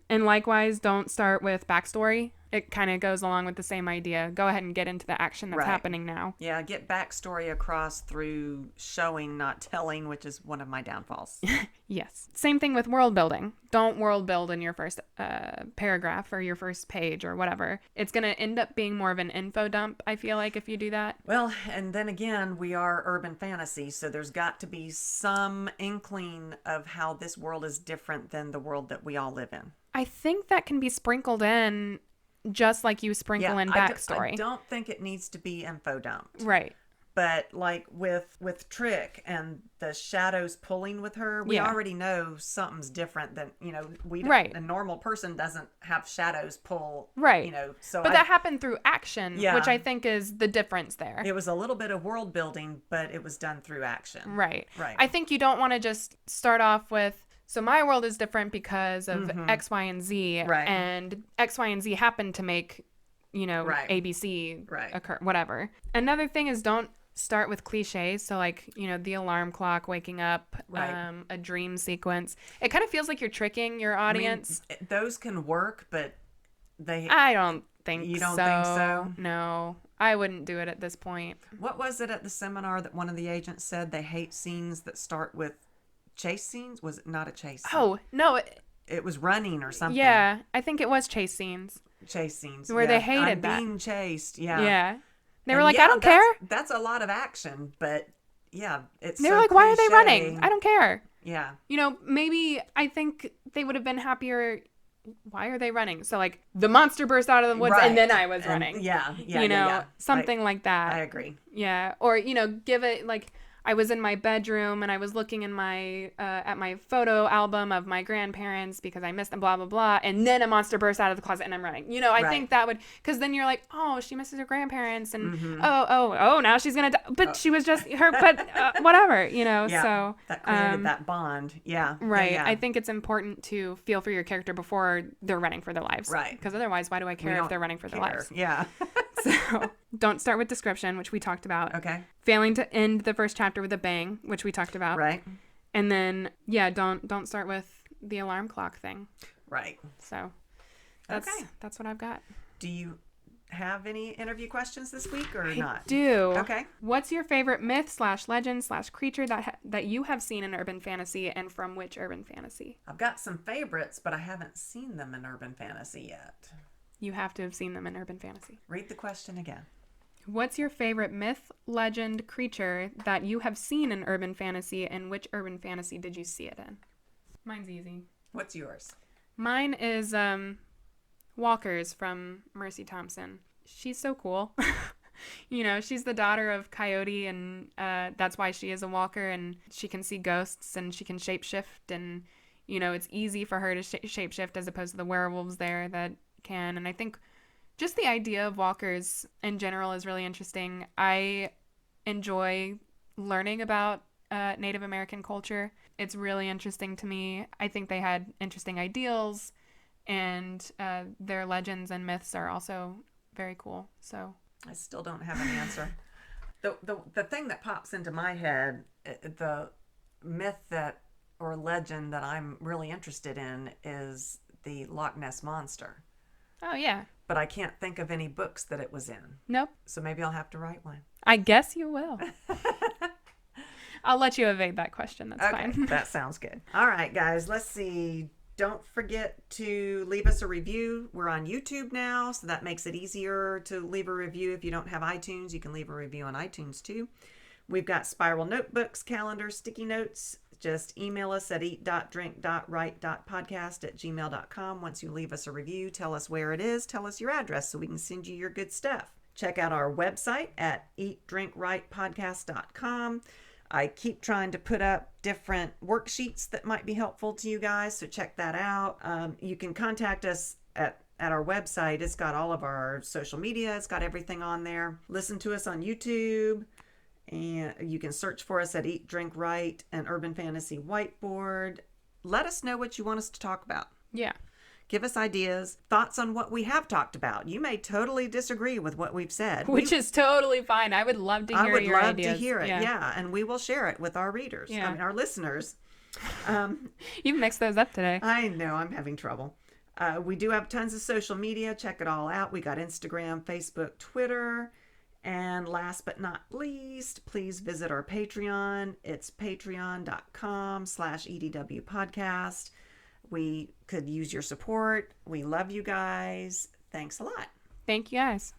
[SPEAKER 2] And likewise, don't start with backstory. It kind of goes along with the same idea. Go ahead and get into the action that's happening now.
[SPEAKER 1] Yeah, get backstory across through showing, not telling, which is one of my downfalls.
[SPEAKER 2] Yes. Same thing with world building. Don't world build in your first paragraph or your first page or whatever. It's going to end up being more of an info dump, I feel like, if you do that.
[SPEAKER 1] Well, and then again, we are urban fantasy, so there's got to be some inkling of how this world is different than the world that we all live in.
[SPEAKER 2] I think that can be sprinkled in, just like you sprinkle in backstory.
[SPEAKER 1] I don't think it needs to be info dumped.
[SPEAKER 2] Right.
[SPEAKER 1] But like with Trick and the shadows pulling with her, we already know something's different than, a normal person doesn't have shadows pull.
[SPEAKER 2] Right.
[SPEAKER 1] So
[SPEAKER 2] that happened through action, which I think is the difference there.
[SPEAKER 1] It was a little bit of world building, but it was done through action.
[SPEAKER 2] Right. I think you don't want to just start off with, so my world is different because of X, Y, and Z.
[SPEAKER 1] Right.
[SPEAKER 2] And X, Y, and Z happen to make, ABC occur, whatever. Another thing is, don't start with cliches. So like, the alarm clock, waking up, a dream sequence. It kind of feels like you're tricking your audience.
[SPEAKER 1] I mean, those can work, but
[SPEAKER 2] I don't think
[SPEAKER 1] You don't think so?
[SPEAKER 2] No, I wouldn't do it at this point.
[SPEAKER 1] What was it at the seminar that one of the agents said they hate scenes that start with chase scenes? Was it not a chase scene?
[SPEAKER 2] Oh, no.
[SPEAKER 1] It was running or something.
[SPEAKER 2] Yeah, I think it was chase scenes.
[SPEAKER 1] Chase scenes.
[SPEAKER 2] Where they hated that.
[SPEAKER 1] Being chased, yeah.
[SPEAKER 2] Yeah. They were like, I don't care.
[SPEAKER 1] That's a lot of action, but yeah, it's
[SPEAKER 2] They were like, why are they running? I don't care.
[SPEAKER 1] Yeah.
[SPEAKER 2] Maybe I think they would have been happier. Why are they running? So like the monster burst out of the woods and then I was running.
[SPEAKER 1] Yeah.
[SPEAKER 2] Something like that.
[SPEAKER 1] I agree.
[SPEAKER 2] Yeah. Or, give it like, I was in my bedroom and I was looking in my at my photo album of my grandparents because I missed them, blah, blah, blah. And then a monster bursts out of the closet and I'm running. I think that would, because then you're like, oh, she misses her grandparents. And now she's going to die. But she was just her, but whatever, so.
[SPEAKER 1] That created that bond. Yeah.
[SPEAKER 2] Right.
[SPEAKER 1] Yeah.
[SPEAKER 2] I think it's important to feel for your character before they're running for their lives.
[SPEAKER 1] Right.
[SPEAKER 2] Because otherwise, why do I care if they're running for their lives?
[SPEAKER 1] Yeah.
[SPEAKER 2] So don't start with description, which we talked about.
[SPEAKER 1] Okay.
[SPEAKER 2] Failing to end the first chapter with a bang, which we talked about.
[SPEAKER 1] Right.
[SPEAKER 2] And then, don't start with the alarm clock thing.
[SPEAKER 1] Right.
[SPEAKER 2] So that's what I've got.
[SPEAKER 1] Do you have any interview questions this week or not?
[SPEAKER 2] I do.
[SPEAKER 1] Okay.
[SPEAKER 2] What's your favorite myth/legend/creature that you have seen in urban fantasy, and from which urban fantasy?
[SPEAKER 1] I've got some favorites, but I haven't seen them in urban fantasy yet.
[SPEAKER 2] You have to have seen them in urban fantasy.
[SPEAKER 1] Read the question again.
[SPEAKER 2] What's your favorite myth, legend, creature that you have seen in urban fantasy, and which urban fantasy did you see it in? Mine's easy.
[SPEAKER 1] What's yours?
[SPEAKER 2] Mine is Walkers from Mercy Thompson. She's so cool. She's the daughter of Coyote, and that's why she is a walker, and she can see ghosts, and she can shapeshift, and, it's easy for her to shapeshift as opposed to the werewolves there that can. And I think just the idea of walkers in general is really interesting. I enjoy learning about Native American culture. It's really interesting to me. I think they had interesting ideals, and their legends and myths are also very cool. So
[SPEAKER 1] I still don't have an answer. The thing that pops into my head, the myth or legend that I'm really interested in is the Loch Ness Monster.
[SPEAKER 2] Oh, yeah.
[SPEAKER 1] But I can't think of any books that it was in.
[SPEAKER 2] Nope.
[SPEAKER 1] So maybe I'll have to write one.
[SPEAKER 2] I guess you will. I'll let you evade that question. That's fine.
[SPEAKER 1] That sounds good. All right, guys. Let's see. Don't forget to leave us a review. We're on YouTube now, so that makes it easier to leave a review. If you don't have iTunes, you can leave a review on iTunes too. We've got spiral notebooks, calendars, sticky notes. Just email us at eat.drink.write.podcast@gmail.com. Once you leave us a review, tell us where it is, tell us your address so we can send you your good stuff. Check out our website at eatdrinkwritepodcast.com. I keep trying to put up different worksheets that might be helpful to you guys, so check that out. You can contact us at our website. It's got all of our social media. It's got everything on there. Listen to us on YouTube. And you can search for us at Eat, Drink, Write, and Urban Fantasy Whiteboard. Let us know what you want us to talk about.
[SPEAKER 2] Yeah.
[SPEAKER 1] Give us ideas, thoughts on what we have talked about. You may totally disagree with what we've said.
[SPEAKER 2] Which is totally fine. I would love to hear your ideas.
[SPEAKER 1] I would love to hear it, yeah. And we will share it with our readers, our listeners.
[SPEAKER 2] You've mixed those up today.
[SPEAKER 1] I know, I'm having trouble. We do have tons of social media. Check it all out. We got Instagram, Facebook, Twitter. And last but not least, please visit our Patreon. It's patreon.com/EDW podcast. We could use your support. We love you guys. Thanks a lot.
[SPEAKER 2] Thank you guys.